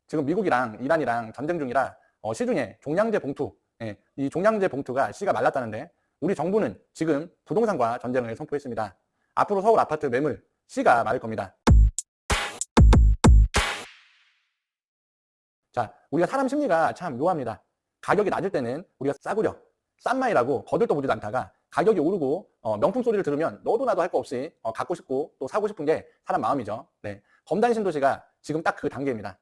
지금 미국이랑 이란이랑 전쟁 중이라 시중에 종량제 봉투, 이 종량제 봉투가 씨가 말랐다는데 우리 정부는 지금 부동산과 전쟁을 선포했습니다. 앞으로 서울 아파트 매물 씨가 마를 겁니다. 자, 우리가 사람 심리가 참 묘합니다. 가격이 낮을 때는 우리가 싸구려, 싼마이라고 거들떠 보지도 않다가 가격이 오르고 명품 소리를 들으면 너도 나도 할 거 없이 갖고 싶고 또 사고 싶은 게 사람 마음이죠. 네, 검단 신도시가 지금 딱 그 단계입니다.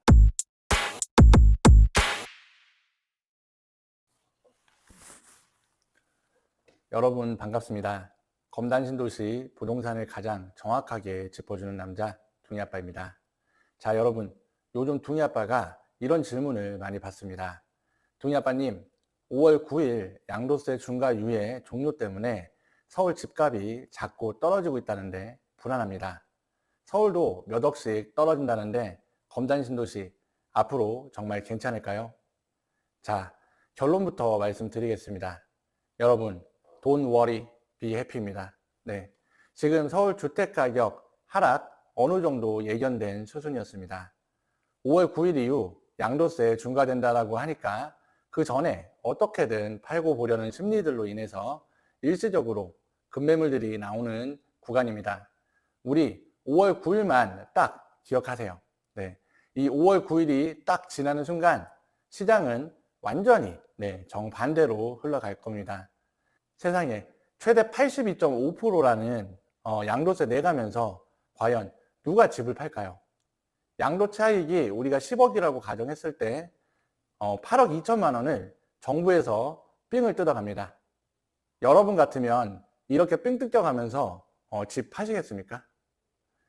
여러분 반갑습니다. 검단 신도시 부동산을 가장 정확하게 짚어주는 남자 둥이아빠입니다. 자, 여러분, 요즘 둥이아빠가 이런 질문을 많이 받습니다. 둥이아빠님, 5월 9일 양도세 중과 유예 종료 때문에 서울 집값이 자꾸 떨어지고 있다는데 불안합니다. 서울도 몇 억씩 떨어진다는데 검단 신도시 앞으로 정말 괜찮을까요? 자, 결론부터 말씀드리겠습니다. 여러분, Don't worry, be happy입니다. 네, 지금 서울 주택가격 하락 어느 정도 예견된 수준이었습니다. 5월 9일 이후 양도세 중과된다라고 하니까 그 전에 어떻게든 팔고 보려는 심리들로 인해서 일시적으로 급매물들이 나오는 구간입니다. 우리 5월 9일만 딱 기억하세요. 네, 이 5월 9일이 딱 지나는 순간 시장은 완전히 정반대로 흘러갈 겁니다. 세상에 최대 82.5%라는 양도세 내가면서 과연 누가 집을 팔까요? 양도 차익이 우리가 10억이라고 가정했을 때 8억 2천만 원을 정부에서 삥을 뜯어갑니다. 여러분 같으면 이렇게 삥 뜯겨가면서 집 파시겠습니까?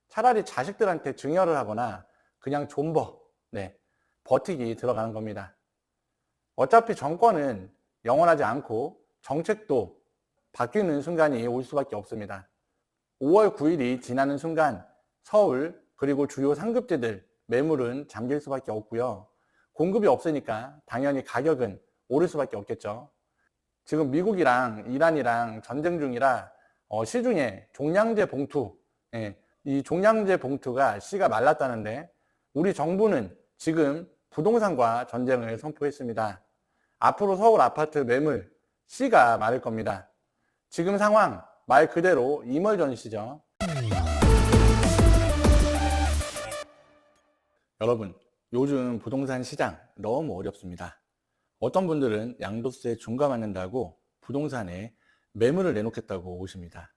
차라리 자식들한테 증여를 하거나 그냥 존버, 버티기 들어가는 겁니다. 어차피 정권은 영원하지 않고 정책도 바뀌는 순간이 올 수밖에 없습니다. 5월 9일이 지나는 순간 서울 그리고 주요 상급지들 매물은 잠길 수밖에 없고요. 공급이 없으니까 당연히 가격은 오를 수밖에 없겠죠. 지금 미국이랑 이란이랑 전쟁 중이라 시중에 종량제 봉투, 이 종량제 봉투가 씨가 말랐다는데 우리 정부는 지금 부동산과 전쟁을 선포했습니다. 앞으로 서울 아파트 매물 씨가 마를 겁니다. 지금 상황 말 그대로 이멀전시죠. 여러분, 요즘 부동산 시장 너무 어렵습니다. 어떤 분들은 양도세 중과받는다고 부동산에 매물을 내놓겠다고 오십니다.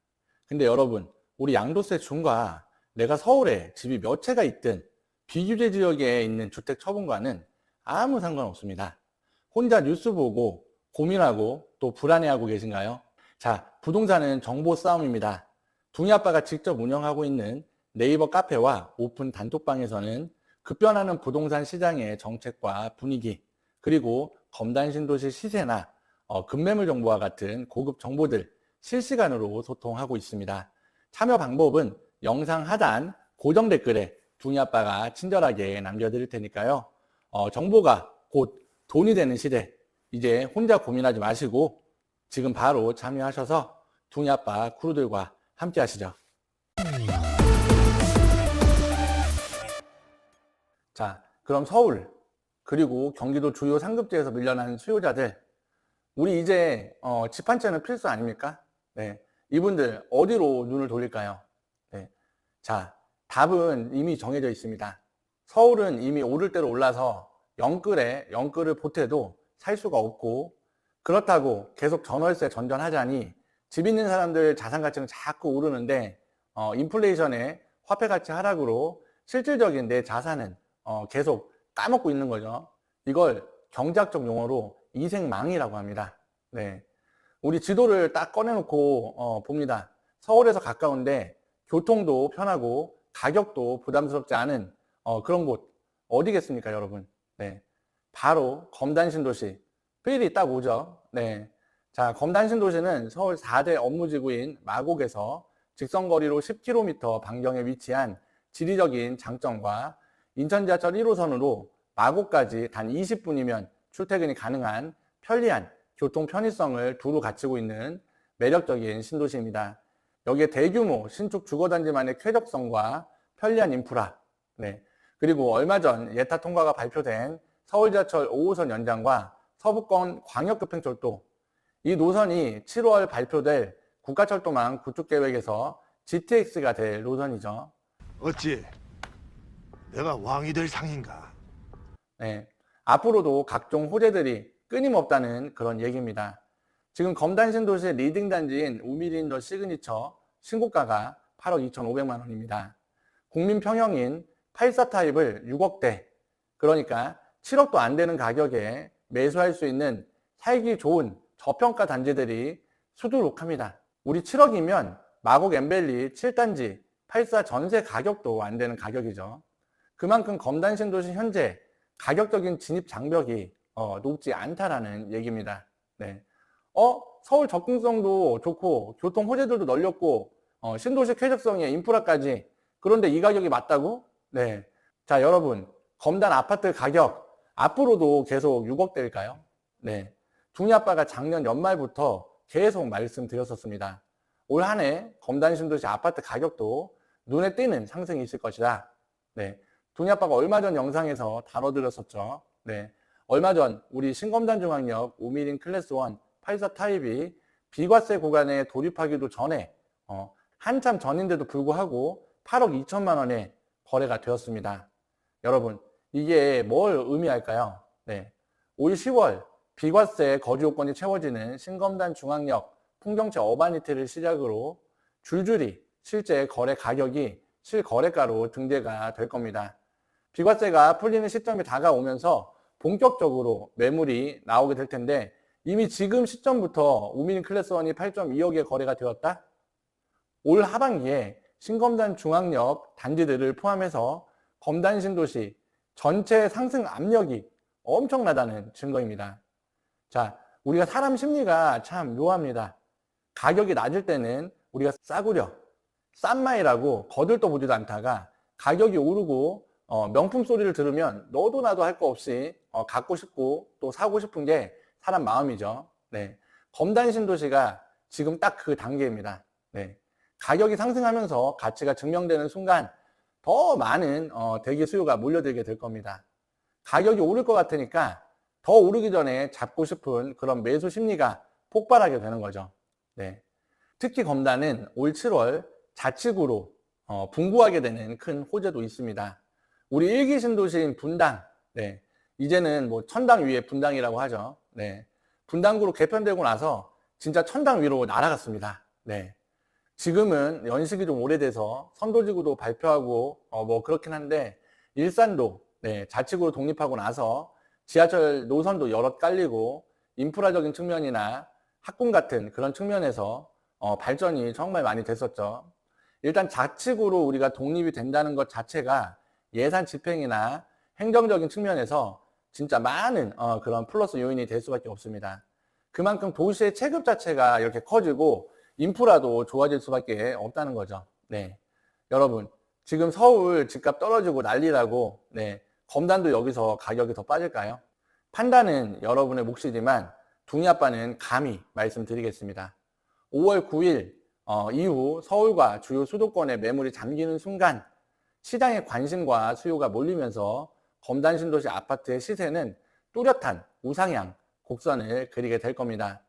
근데 여러분, 우리 양도세 중과 내가 서울에 집이 몇 채가 있든 비규제 지역에 있는 주택 처분과는 아무 상관없습니다. 혼자 뉴스 보고 고민하고 또 불안해하고 계신가요? 자, 부동산은 정보 싸움입니다. 둥이아빠가 직접 운영하고 있는 네이버 카페와 오픈 단톡방에서는 급변하는 부동산 시장의 정책과 분위기, 그리고 검단 신도시 시세나 급매물 정보와 같은 고급 정보들 실시간으로 소통하고 있습니다. 참여 방법은 영상 하단 고정 댓글에 둥이아빠가 친절하게 남겨드릴 테니까요. 정보가 곧 돈이 되는 시대, 이제 혼자 고민하지 마시고 지금 바로 참여하셔서 둥이아빠 크루들과 함께 하시죠. 자, 그럼 서울 그리고 경기도 주요 상급지에서 밀려난 수요자들, 우리 이제 집 한 채는 필수 아닙니까? 네, 이분들 어디로 눈을 돌릴까요? 네, 자, 답은 이미 정해져 있습니다. 서울은 이미 오를 대로 올라서 영끌을 보태도 살 수가 없고, 그렇다고 계속 전월세 전전하자니 집 있는 사람들 자산 가치는 자꾸 오르는데 인플레이션의 화폐 가치 하락으로 실질적인 내 자산은 계속 까먹고 있는 거죠. 이걸 경제학적 용어로 이생망이라고 합니다. 네, 우리 지도를 딱 꺼내놓고 봅니다. 서울에서 가까운데 교통도 편하고 가격도 부담스럽지 않은 그런 곳 어디겠습니까, 여러분? 네, 바로 검단 신도시. 필이 딱 오죠. 네, 자, 검단 신도시는 서울 4대 업무지구인 마곡에서 직선거리로 10km 반경에 위치한 지리적인 장점과 인천 지하철 1호선으로 마곡까지 단 20분이면 출퇴근이 가능한 편리한 교통 편의성을 두루 갖추고 있는 매력적인 신도시입니다. 여기에 대규모 신축 주거단지만의 쾌적성과 편리한 인프라, 그리고 얼마 전 예타 통과가 발표된 서울지하철 5호선 연장과 서부권 광역급행철도, 이 노선이 7월 발표될 국가철도망 구축계획에서 GTX가 될 노선이죠. 어찌 내가 왕이 될 상인가? 네, 앞으로도 각종 호재들이 끊임없다는 그런 얘기입니다. 지금 검단 신도시 리딩 단지인 우미린 더 시그니처 신고가가 8억 2,500만 원입니다. 국민 평형인 84 타입을 6억대, 그러니까 7억도 안 되는 가격에 매수할 수 있는 살기 좋은 저평가 단지들이 수두룩합니다. 우리 7억이면 마곡 엠벨리 7단지 84 전세 가격도 안 되는 가격이죠. 그만큼 검단 신도시 현재 가격적인 진입 장벽이 높지 않다라는 얘기입니다. 네. 서울 접근성도 좋고 교통 호재들도 널렸고 신도시 쾌적성에 인프라까지, 그런데 이 가격이 맞다고? 네. 자, 여러분, 검단 아파트 가격 앞으로도 계속 6억대일까요? 네. 둥이 아빠가 작년 연말부터 계속 말씀드렸었습니다. 올 한 해 검단 신도시 아파트 가격도 눈에 띄는 상승이 있을 것이다. 네. 둥이 아빠가 얼마 전 영상에서 다뤄드렸었죠. 네. 얼마 전 우리 신검단 중앙역 우미린 클래스 1 84 타입이 비과세 구간에 돌입하기도 전에 한참 전인데도 불구하고 8억 2천만 원에 거래가 되었습니다. 여러분, 이게 뭘 의미할까요? 네. 올 10월 비과세 거주 요건이 채워지는 신검단 중앙역 풍경채 어바니티를 시작으로 줄줄이 실제 거래 가격이 실거래가로 등재가 될 겁니다. 비과세가 풀리는 시점이 다가오면서 본격적으로 매물이 나오게 될 텐데, 이미 지금 시점부터 우미린 클래스 1이 8.2억에 거래가 되었다? 올 하반기에 신검단 중앙역 단지들을 포함해서 검단 신도시 전체 상승 압력이 엄청나다는 증거입니다. 자, 우리가 사람 심리가 참 묘합니다. 가격이 낮을 때는 우리가 싸구려, 싼 마이라고 거들떠 보지도 않다가 가격이 오르고 명품 소리를 들으면 너도 나도 할 거 없이 갖고 싶고 또 사고 싶은 게 사람 마음이죠. 네. 검단 신도시가 지금 딱 그 단계입니다. 네. 가격이 상승하면서 가치가 증명되는 순간 더 많은 대기 수요가 몰려들게 될 겁니다. 가격이 오를 것 같으니까 더 오르기 전에 잡고 싶은 그런 매수 심리가 폭발하게 되는 거죠. 네. 특히 검단은 올 7월 자치구로 분구하게 되는 큰 호재도 있습니다. 우리 일기 신도시인 분당, 네. 이제는 뭐 천당 위에 분당이라고 하죠. 네. 분당구로 개편되고 나서 진짜 천당 위로 날아갔습니다. 네. 지금은 연식이 좀 오래돼서 선도지구도 발표하고 뭐 그렇긴 한데, 일산도 네, 자치구로 독립하고 나서 지하철 노선도 여럿 깔리고 인프라적인 측면이나 학군 같은 그런 측면에서 발전이 정말 많이 됐었죠. 일단 자치구로 우리가 독립이 된다는 것 자체가 예산 집행이나 행정적인 측면에서 진짜 많은 그런 플러스 요인이 될 수밖에 없습니다. 그만큼 도시의 체급 자체가 이렇게 커지고 인프라도 좋아질 수밖에 없다는 거죠. 네. 여러분, 지금 서울 집값 떨어지고 난리라고, 네. 검단도 여기서 가격이 더 빠질까요? 판단은 여러분의 몫이지만 둥이 아빠는 감히 말씀드리겠습니다. 5월 9일 이후 서울과 주요 수도권의 매물이 잠기는 순간 시장의 관심과 수요가 몰리면서 검단 신도시 아파트의 시세는 뚜렷한 우상향 곡선을 그리게 될 겁니다.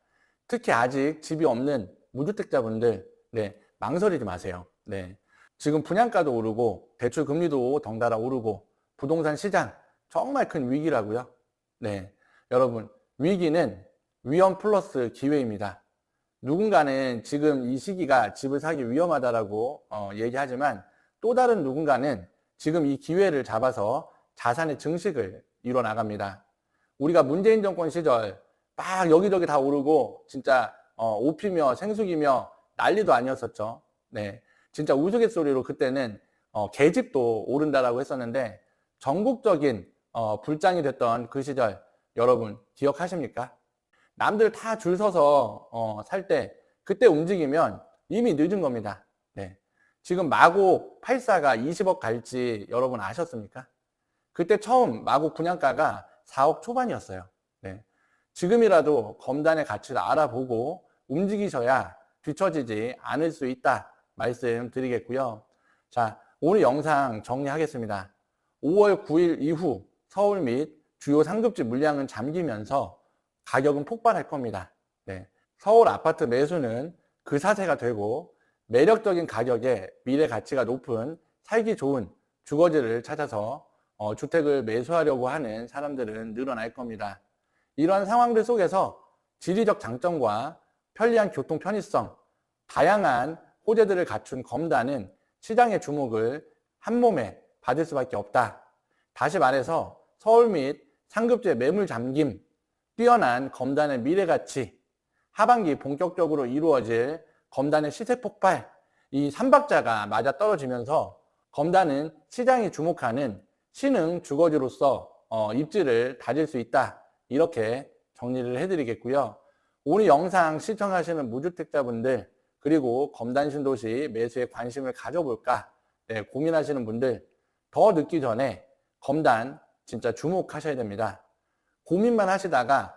특히 아직 집이 없는 무주택자분들, 네, 망설이지 마세요. 네. 지금 분양가도 오르고 대출 금리도 덩달아 오르고 부동산 시장 정말 큰 위기라고요. 네. 여러분, 위기는 위험 플러스 기회입니다. 누군가는 지금 이 시기가 집을 사기 위험하다라고 얘기하지만, 또 다른 누군가는 지금 이 기회를 잡아서 자산의 증식을 이뤄 나갑니다. 우리가 문재인 정권 시절 막 여기저기 다 오르고 진짜 옷피며 생수기며 난리도 아니었었죠. 네, 진짜 우스갯소리로 그때는 계집도 오른다라고 했었는데, 전국적인 불장이 됐던 그 시절 여러분 기억하십니까? 남들 다 줄 서서 살 때 그때 움직이면 이미 늦은 겁니다. 네. 지금 마곡 84가 20억 갈지 여러분 아셨습니까? 그때 처음 마곡 분양가가 4억 초반이었어요. 네. 지금이라도 검단의 가치를 알아보고 움직이셔야 뒤처지지 않을 수 있다 말씀드리겠고요. 자, 오늘 영상 정리하겠습니다. 5월 9일 이후 서울 및 주요 상급지 물량은 잠기면서 가격은 폭발할 겁니다. 네. 서울 아파트 매수는 그 사세가 되고 매력적인 가격에 미래 가치가 높은 살기 좋은 주거지를 찾아서 주택을 매수하려고 하는 사람들은 늘어날 겁니다. 이러한 상황들 속에서 지리적 장점과 편리한 교통 편의성, 다양한 호재들을 갖춘 검단은 시장의 주목을 한몸에 받을 수밖에 없다. 다시 말해서 서울 및 상급지의 매물 잠김, 뛰어난 검단의 미래 가치, 하반기 본격적으로 이루어질 검단의 시세 폭발, 이 3박자가 맞아 떨어지면서 검단은 시장이 주목하는 신흥 주거지로서 입지를 다질 수 있다. 이렇게 정리를 해드리겠고요. 오늘 영상 시청하시는 무주택자분들 그리고 검단 신도시 매수에 관심을 가져볼까 고민하시는 분들 더 늦기 전에 검단 진짜 주목하셔야 됩니다. 고민만 하시다가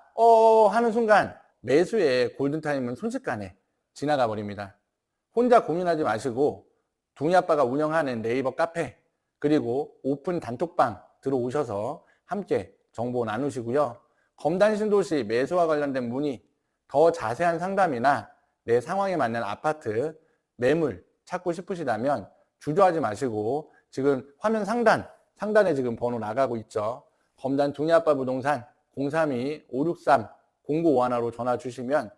하는 순간 매수의 골든타임은 순식간에 지나가 버립니다. 혼자 고민하지 마시고 둥이아빠가 운영하는 네이버 카페 그리고 오픈 단톡방 들어오셔서 함께 정보 나누시고요. 검단 신도시 매수와 관련된 문의, 더 자세한 상담이나 내 상황에 맞는 아파트 매물 찾고 싶으시다면 주저하지 마시고 지금 화면 상단에 지금 번호 나가고 있죠. 검단 둥이아빠 부동산 032-563-0951로 전화 주시면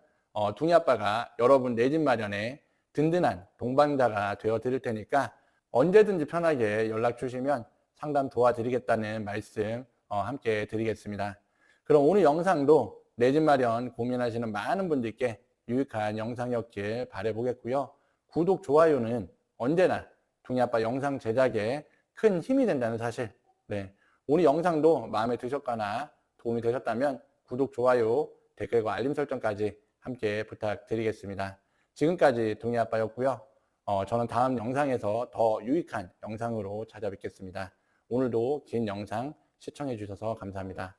둥이아빠가 여러분 내 집 마련에 든든한 동반자가 되어 드릴 테니까 언제든지 편하게 연락 주시면 상담 도와드리겠다는 말씀 함께 드리겠습니다. 그럼 오늘 영상도 내 집 마련 고민하시는 많은 분들께 유익한 영상이었길 바라보겠고요. 구독, 좋아요는 언제나 둥이아빠 영상 제작에 큰 힘이 된다는 사실. 오늘 영상도 마음에 드셨거나 도움이 되셨다면 구독, 좋아요, 댓글과 알림 설정까지 함께 부탁드리겠습니다. 지금까지 둥이아빠였고요. 저는 다음 영상에서 더 유익한 영상으로 찾아뵙겠습니다. 오늘도 긴 영상 시청해 주셔서 감사합니다.